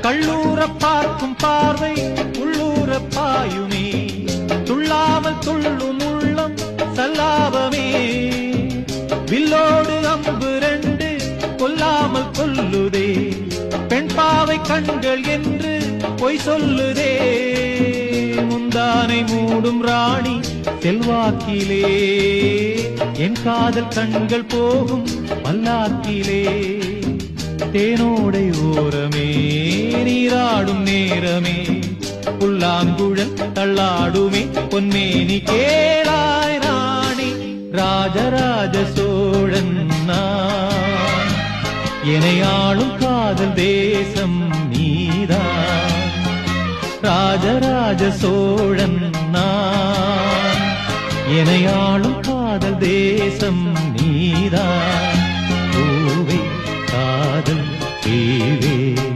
கள்ளூர பார்க்கும் பார்வை உள்ளூர பாயுமே, துள்ளாமல் துள்ளும் உள்ளம் சல்லாபமே. வில்லோடு அம்பு ரெண்டு கொல்லாமல் கொல்லுதே, பெண் பாவை கண்கள் என்று பொய் சொல்லுதே. முந்தானை மூடும் ராணி செல்வாக்கிலே, என் காதல் கண்கள் போகும் பல்லாக்கிலே. தேனோடை ஓரமே நீராடும் நேரமே, புல்லாங்குழல் தள்ளாடுமே பொன்மேனி கேளாய் ராணி. ராஜராஜ சோழன் நான், எனையாளும் காதல் தேசம் நீதான். ராஜராஜ சோழன் நான், எனையாளும் காதல் தேசம் நீதான். பூவே காதல் தேவே